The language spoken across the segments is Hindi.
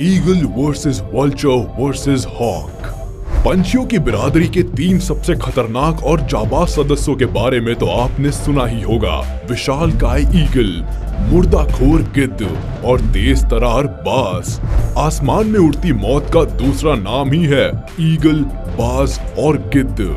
Eagle versus vulture versus hawk. पंछियों की बिरादरी के 3 सबसे खतरनाक और जाबाज सदस्यों के बारे में तो आपने सुना ही होगा। विशालकाय ईगल, मुर्दाखोर गिद्ध और तेज तरार बाज। आसमान में उड़ती मौत का दूसरा नाम ही है ईगल, बाज और गिद्ध।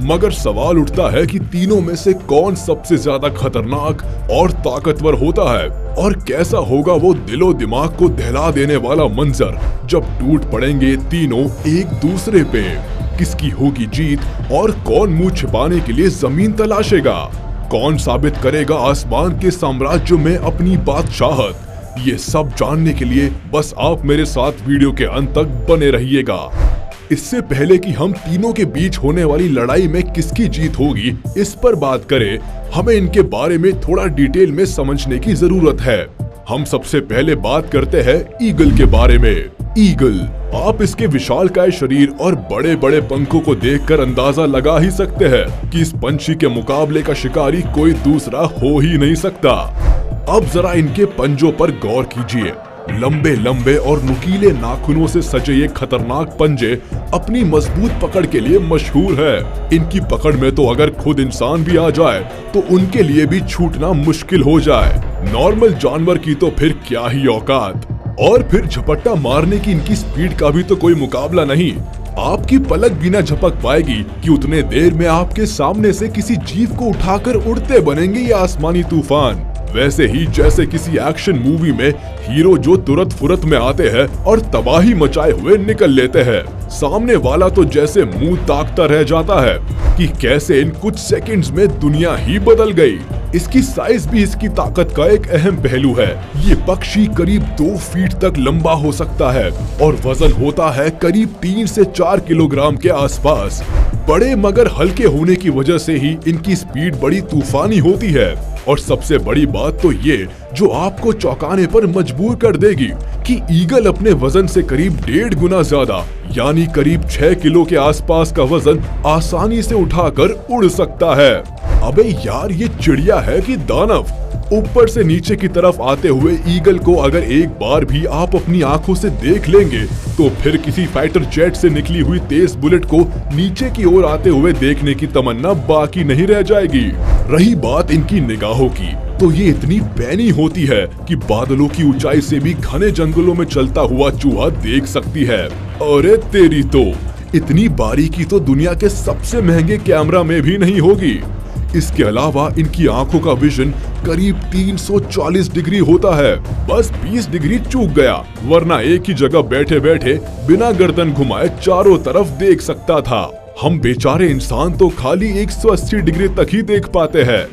मगर सवाल उठता है कि तीनों में से कौन सबसे ज्यादा खतरनाक और ताकतवर होता है, और कैसा होगा वो दिलो दिमाग को दहला देने वाला मंजर जब टूट पड़ेंगे तीनों एक दूसरे पे। किसकी होगी जीत और कौन मुंह छिपाने के लिए जमीन तलाशेगा? कौन साबित करेगा आसमान के साम्राज्य में अपनी बादशाहत? ये सब जानने के लिए बस आप मेरे साथ वीडियो के अंत तक बने रहिएगा। इससे पहले कि हम तीनों के बीच होने वाली लड़ाई में किसकी जीत होगी इस पर बात करें, हमें इनके बारे में थोड़ा डिटेल में समझने की जरूरत है। हम सबसे पहले बात करते हैं ईगल के बारे में। ईगल, आप इसके विशालकाय शरीर और बड़े बड़े पंखों को देखकर अंदाजा लगा ही सकते हैं कि इस पंछी के मुकाबले का शिकारी कोई दूसरा हो ही नहीं सकता। अब जरा इनके पंजों पर गौर कीजिए। लंबे लंबे और नुकीले नाखूनों से सजे ये खतरनाक पंजे अपनी मजबूत पकड़ के लिए मशहूर है। इनकी पकड़ में तो अगर खुद इंसान भी आ जाए तो उनके लिए भी छूटना मुश्किल हो जाए। नॉर्मल जानवर की तो फिर क्या ही औकात। और फिर झपट्टा मारने की इनकी स्पीड का भी तो कोई मुकाबला नहीं। आपकी पलक भी न झपक पाएगी कि उतने देर में आपके सामने से किसी जीव को उठाकर उड़ते बनेंगे ये आसमानी तूफान। वैसे ही जैसे किसी एक्शन मूवी में हीरो जो तुरंत फुरत में आते हैं और तबाही मचाए हुए निकल लेते हैं, सामने वाला तो जैसे मुंह ताकता रह जाता है कि कैसे इन कुछ सेकंड्स में दुनिया ही बदल गई। इसकी साइज भी इसकी ताकत का एक अहम पहलू है। ये पक्षी करीब 2 फीट तक लंबा हो सकता है और वजन होता है करीब 3 से 4 किलोग्राम के आसपास। बड़े मगर हल्के होने की वजह से ही इनकी स्पीड बड़ी तूफानी होती है। और सबसे बड़ी बात तो ये जो आपको चौंकाने पर मजबूर कर देगी कि ईगल अपने वजन से करीब 1.5 गुना ज्यादा यानी करीब 6 किलो के आसपास का वजन आसानी से उठाकर उड़ सकता है। अबे यार, ये चिड़िया है कि दानव? ऊपर से नीचे की तरफ आते हुए ईगल को अगर एक बार भी आप अपनी आंखों से देख लेंगे तो फिर किसी फाइटर जेट से निकली हुई तेज बुलेट को नीचे की ओर आते हुए देखने की तमन्ना बाकी नहीं रह जाएगी। रही बात इनकी निगाहों की, तो ये इतनी पैनी होती है कि बादलों की ऊंचाई से भी घने जंगलों में चलता हुआ चूहा देख सकती है। अरे तेरी तो इतनी बारीकी तो दुनिया के सबसे महंगे कैमरा में भी नहीं होगी। इसके अलावा इनकी आंखों का विजन करीब 340 डिग्री होता है। बस 20 डिग्री चूक गया, वरना एक ही जगह बैठे बैठे बिना गर्दन घुमाए चारों तरफ देख सकता था। हम बेचारे इंसान तो खाली 180 डिग्री तक ही देख पाते हैं।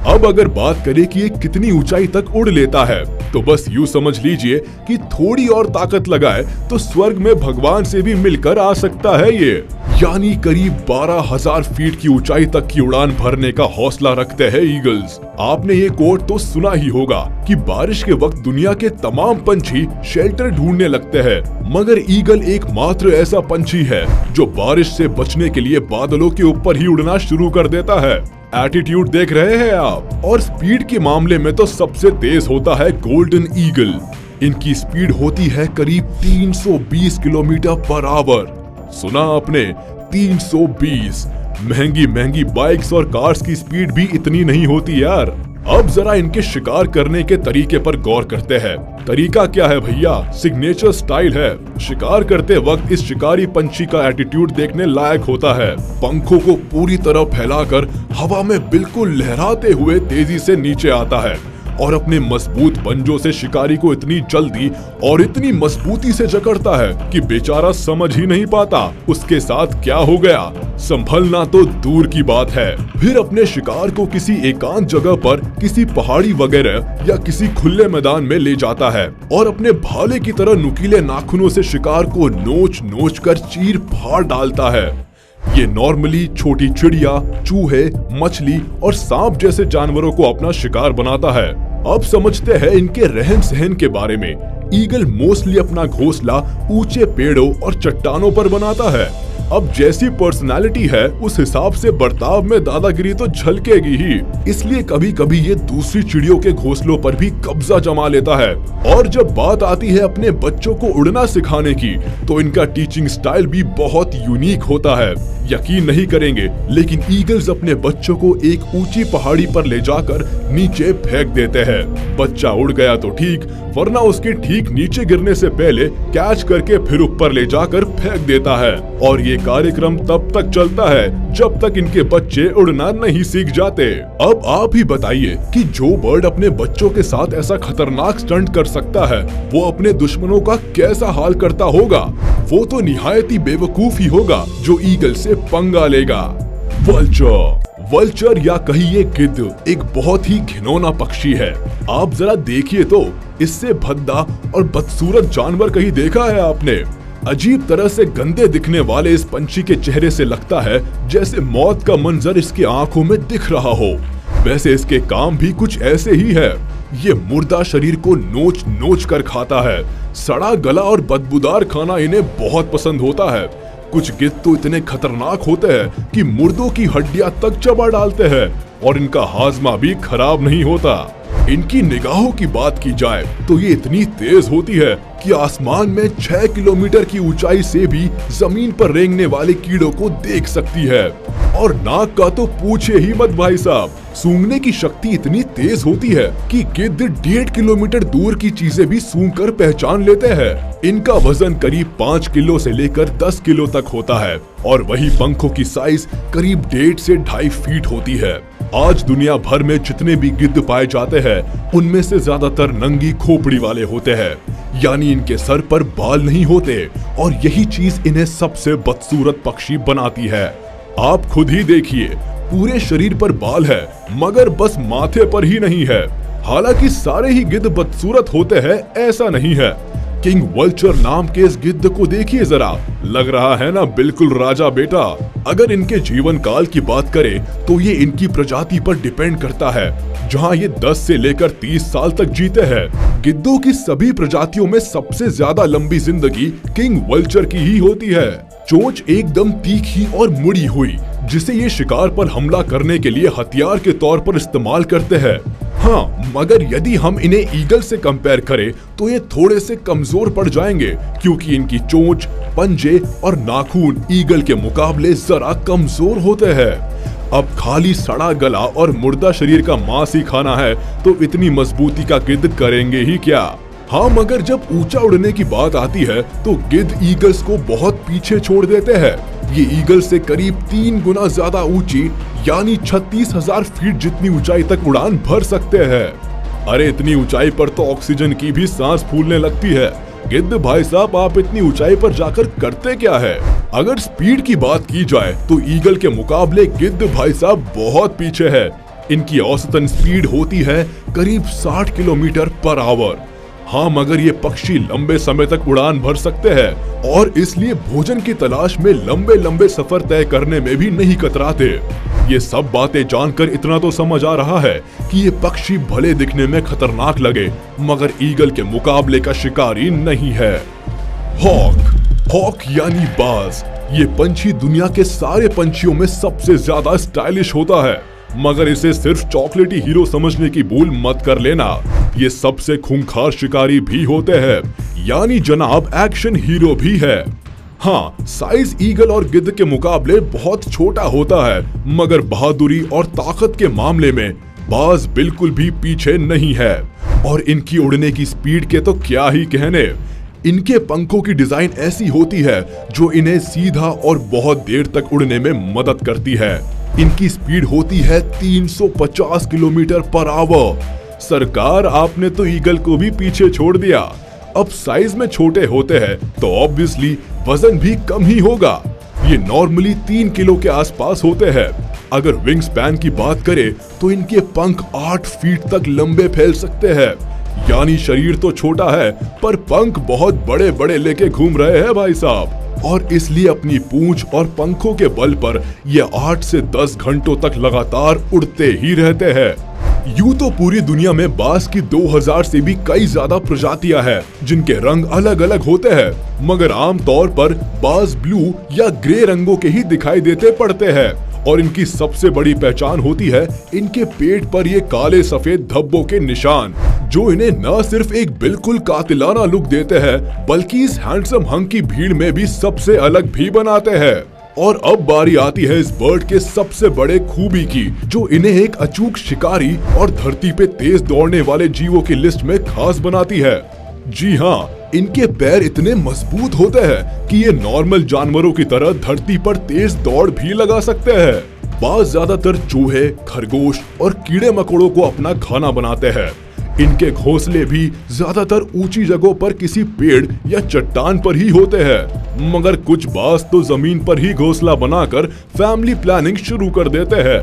अब अगर बात करें कि ये कितनी ऊंचाई तक उड़ लेता है, तो बस यूं समझ लीजिए कि थोड़ी और ताकत लगाए तो स्वर्ग में भगवान से भी मिलकर आ सकता है ये। यानी करीब 12,000 फीट की ऊंचाई तक की उड़ान भरने का हौसला रखते हैं ईगल्स। आपने ये कोट तो सुना ही होगा कि बारिश के वक्त दुनिया के तमाम पंछी शेल्टर ढूंढने लगते हैं, मगर ईगल एकमात्र ऐसा पंछी है जो बारिश से बचने के लिए बादलों के ऊपर ही उड़ना शुरू कर देता है। एटीट्यूड देख रहे हैं आप? और स्पीड के मामले में तो सबसे तेज होता है गोल्डन ईगल। इनकी स्पीड होती है करीब 320 किलोमीटर पर आवर। सुना आपने, 320। महंगी महंगी बाइक्स और कार्स की स्पीड भी इतनी नहीं होती यार। अब जरा इनके शिकार करने के तरीके पर गौर करते हैं। तरीका क्या है भैया? सिग्नेचर स्टाइल है। शिकार करते वक्त इस शिकारी पंछी का एटीट्यूड देखने लायक होता है। पंखों को पूरी तरह फैलाकर हवा में बिल्कुल लहराते हुए तेजी से नीचे आता है और अपने मजबूत पंजों से शिकारी को इतनी जल्दी और इतनी मजबूती से जकड़ता है कि बेचारा समझ ही नहीं पाता उसके साथ क्या हो गया। संभलना तो दूर की बात है। फिर अपने शिकार को किसी एकांत जगह पर, किसी पहाड़ी वगैरह या किसी खुले मैदान में ले जाता है और अपने भाले की तरह नुकीले नाखूनों से शिकार को नोच नोच कर चीर फाड़ डालता है। ये नॉर्मली छोटी चिड़िया, चूहे, मछली और सांप जैसे जानवरों को अपना शिकार बनाता है। अब समझते हैं इनके रहन सहन के बारे में। ईगल मोस्टली अपना घोंसला ऊंचे पेड़ों और चट्टानों पर बनाता है। अब जैसी पर्सनालिटी है उस हिसाब से बर्ताव में दादागिरी तो झलकेगी ही, इसलिए कभी कभी ये दूसरी चिड़ियों के घोंसलों पर भी कब्जा जमा लेता है। और जब बात आती है अपने बच्चों को उड़ना सिखाने की, तो इनका टीचिंग स्टाइल भी बहुत यूनिक होता है। यकीन नहीं करेंगे, लेकिन ईगल्स अपने बच्चों को एक ऊंची पहाड़ी पर ले जाकर नीचे फेंक देते हैं। बच्चा उड़ गया तो ठीक, वरना उसके ठीक नीचे गिरने से पहले कैच करके फिर ऊपर ले जाकर फेंक देता है। और ये कार्यक्रम तब तक चलता है जब तक इनके बच्चे उड़ना नहीं सीख जाते। अब आप ही बताइए कि जो बर्ड अपने बच्चों के साथ ऐसा खतरनाक स्टंट कर सकता है, वो अपने दुश्मनों का कैसा हाल करता होगा। वो तो निहायत ही बेवकूफ ही होगा जो ईगल से पंगा लेगा। वल्चर या कहिए गिद्ध एक बहुत ही घिनौना पक्षी है। आप जरा देखिए तो, इससे भद्दा और बदसूरत जानवर कहीं देखा है आपने? अजीब तरह से गंदे दिखने वाले इस पंछी के चेहरे से लगता है जैसे मौत का मंजर इसकी आंखों में दिख रहा हो। वैसे इसके काम भी कुछ ऐसे ही है। ये मुर्दा शरीर को नोच नोच कर खाता है। सड़ा गला और बदबूदार खाना इन्हें बहुत पसंद होता है। कुछ गिद्ध तो इतने खतरनाक होते हैं कि मुर्दों की हड्डियां तक चबा डालते हैं, और इनका हाजमा भी खराब नहीं होता। इनकी निगाहों की बात की जाए तो ये इतनी तेज होती है कि आसमान में 6 किलोमीटर की ऊंचाई से भी जमीन पर रेंगने वाले कीड़ों को देख सकती है। और नाक का तो पूछे ही मत भाई साहब, सूंघने की शक्ति इतनी तेज होती है कि गिद्ध 1.5 किलोमीटर दूर की चीजें भी सूंघ कर पहचान लेते हैं। इनका वजन करीब 5 किलो से लेकर 10 किलो तक होता है, और वही पंखों की साइज करीब 1.5 से 2.5 फीट होती है। आज दुनिया भर में जितने भी गिद्ध पाए जाते हैं, उनमें से ज्यादातर नंगी खोपड़ी वाले होते हैं, यानी इनके सर पर बाल नहीं होते, और यही चीज इन्हें सबसे बदसूरत पक्षी बनाती है। आप खुद ही देखिए, पूरे शरीर पर बाल है, मगर बस माथे पर ही नहीं है। हालांकि सारे ही गिद्ध बदसूरत होते हैं ऐसा नहीं है। किंग वल्चर नाम के इस गिद्ध को देखिए जरा, लग रहा है ना बिल्कुल राजा बेटा। अगर इनके जीवन काल की बात करें तो ये इनकी प्रजाति पर डिपेंड करता है। जहां ये 10 से लेकर 30 साल तक जीते हैं। गिद्धों की सभी प्रजातियों में सबसे ज्यादा लंबी जिंदगी किंग वल्चर की ही होती है। चोंच एकदम तीखी और मुड़ी हुई, जिसे ये शिकार पर हमला करने के लिए हथियार के तौर पर इस्तेमाल करते हैं। हाँ, मगर यदि हम इन्हें ईगल से कंपेयर करें तो ये थोड़े से कमजोर पड़ जाएंगे, क्योंकि इनकी चोंच, पंजे और नाखून ईगल के मुकाबले जरा कमजोर होते हैं। अब खाली सड़ा गला और मुर्दा शरीर का मांस ही खाना है तो इतनी मजबूती का गिद्ध करेंगे ही क्या। हाँ, मगर जब ऊंचा उड़ने की बात आती है तो गिद्ध ईगल्स को बहुत पीछे छोड़ देते हैं। ये ईगल से करीब 3 गुना ज्यादा ऊंची, यानी 36,000 फीट जितनी ऊंचाई तक उड़ान भर सकते हैं। अरे इतनी ऊंचाई पर तो ऑक्सीजन की भी सांस फूलने लगती है। गिद्ध भाई साहब, आप इतनी ऊंचाई पर जाकर करते क्या है? अगर स्पीड की बात की जाए तो ईगल के मुकाबले गिद्ध भाई साहब बहुत पीछे है। इनकी औसतन स्पीड होती है करीब 60 किलोमीटर पर आवर। हाँ, मगर ये पक्षी लंबे समय तक उड़ान भर सकते हैं, और इसलिए भोजन की तलाश में लंबे लंबे सफर तय करने में भी नहीं कतराते। ये सब बातें जानकर इतना तो समझ आ रहा है कि ये पक्षी भले दिखने में खतरनाक लगे, मगर ईगल के मुकाबले का शिकारी नहीं है। हॉक यानी बाज, ये पंछी दुनिया के सारे पंछियों में सबसे ज्यादा स्टाइलिश होता है, मगर इसे सिर्फ चॉकलेटी हीरो समझने की भूल मत कर लेना। ये सबसे खूंखार शिकारी भी होते हैं, यानी जनाब एक्शन हीरो भी है। हाँ, साइज ईगल और गिद्ध के मुकाबले बहुत छोटा होता है, मगर बहादुरी और ताकत के मामले में बाज बिल्कुल भी पीछे नहीं है। और इनकी उड़ने की स्पीड के तो क्या ही कहने। इनके पंखों की डिजाइन ऐसी होती है जो इन्हें सीधा और बहुत देर तक उड़ने में मदद करती है। इनकी स्पीड होती है 350 किलोमीटर पर आवर। सरकार, आपने तो ईगल को भी पीछे छोड़ दिया। अब साइज में छोटे होते हैं तो ऑब्वियसली वजन भी कम ही होगा। ये नॉर्मली 3 किलो के आसपास होते हैं। अगर विंग स्पैन की बात करें तो इनके पंख 8 फीट तक लंबे फैल सकते हैं। यानी शरीर तो छोटा है पर पंख बहुत बड़े बड़े लेके घूम रहे हैं भाई साहब। और इसलिए अपनी पूंछ और पंखों के बल पर ये 8 से 10 घंटों तक लगातार उड़ते ही रहते हैं। यूं तो पूरी दुनिया में बाज की 2000 से भी कई ज्यादा प्रजातियां हैं जिनके रंग अलग अलग होते हैं, मगर आमतौर पर बाज ब्लू या ग्रे रंगों के ही दिखाई देते पड़ते हैं और इनकी सबसे बड़ी पहचान होती है इनके पेट पर ये काले सफेद धब्बों के निशान, जो इन्हें न सिर्फ एक बिल्कुल कातिलाना लुक देते हैं बल्कि इस हैंडसम हंक की भीड़ में भी सबसे अलग भी बनाते हैं। और अब बारी आती है इस बर्ड के सबसे बड़े खूबी की, जो इन्हें एक अचूक शिकारी और धरती पे तेज दौड़ने वाले जीवों की लिस्ट में खास बनाती है। जी हाँ, इनके पैर इतने मजबूत होते हैं कि ये नॉर्मल जानवरों की तरह धरती पर तेज दौड़ भी लगा सकते हैं। बाज ज्यादातर चूहे, खरगोश और कीड़े मकोड़ों को अपना खाना बनाते हैं। इनके घोंसले भी ज्यादातर ऊंची जगहों पर किसी पेड़ या चट्टान पर ही होते हैं, मगर कुछ बाज तो जमीन पर ही घोंसला बनाकर फैमिली प्लानिंग शुरू कर देते हैं।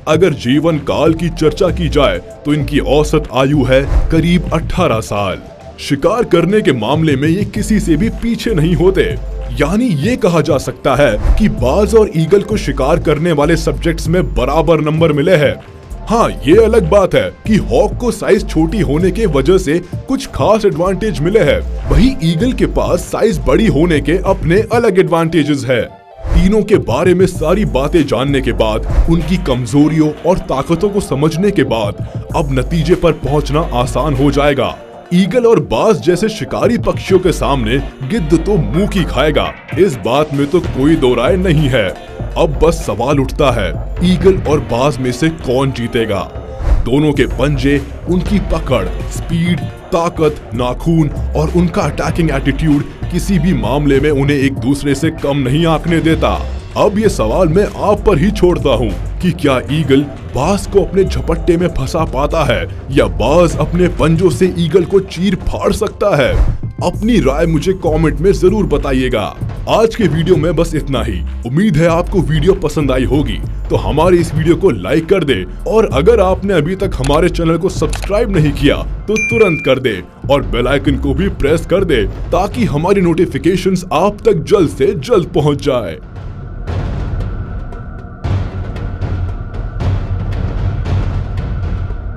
अगर जीवन काल की चर्चा की जाए तो इनकी औसत आयु है करीब 18 साल। शिकार करने के मामले में ये किसी से भी पीछे नहीं होते, यानी ये कहा जा सकता है कि बाज और ईगल को शिकार करने वाले सब्जेक्ट्स में बराबर नंबर मिले हैं। हाँ, ये अलग बात है कि हॉक को साइज छोटी होने के वजह से कुछ खास एडवांटेज मिले हैं, वहीं ईगल के पास साइज बड़ी होने के अपने अलग एडवांटेजेस है। तीनों के बारे में सारी बातें जानने के बाद, उनकी कमजोरियों और ताकतों को समझने के बाद अब नतीजे पर पहुंचना आसान हो जाएगा। ईगल और बाज जैसे शिकारी पक्षियों के सामने गिद्ध तो मुंह की खाएगा, इस बात में तो कोई दो राय नहीं है। अब बस सवाल उठता है, ईगल और बाज में से कौन जीतेगा? दोनों के पंजे, उनकी पकड़, स्पीड, ताकत, नाखून और उनका अटैकिंग एटीट्यूड किसी भी मामले में उन्हें एक दूसरे से कम नहीं आंकने देता। अब ये सवाल मैं आप पर ही छोड़ता हूँ कि क्या ईगल बाज को अपने झपट्टे में फंसा पाता है या बाज अपने पंजों से ईगल को चीर फाड़ सकता है? अपनी राय मुझे कमेंट में जरूर बताइएगा। आज के वीडियो में बस इतना ही। उम्मीद है आपको वीडियो पसंद आई होगी, तो हमारे इस वीडियो को लाइक कर दे और अगर आपने अभी तक हमारे चैनल को सब्सक्राइब नहीं किया तो तुरंत कर दे और बेल आइकन को भी प्रेस कर दे ताकि हमारी नोटिफिकेशंस आप तक जल्द से जल्द पहुंच जाए।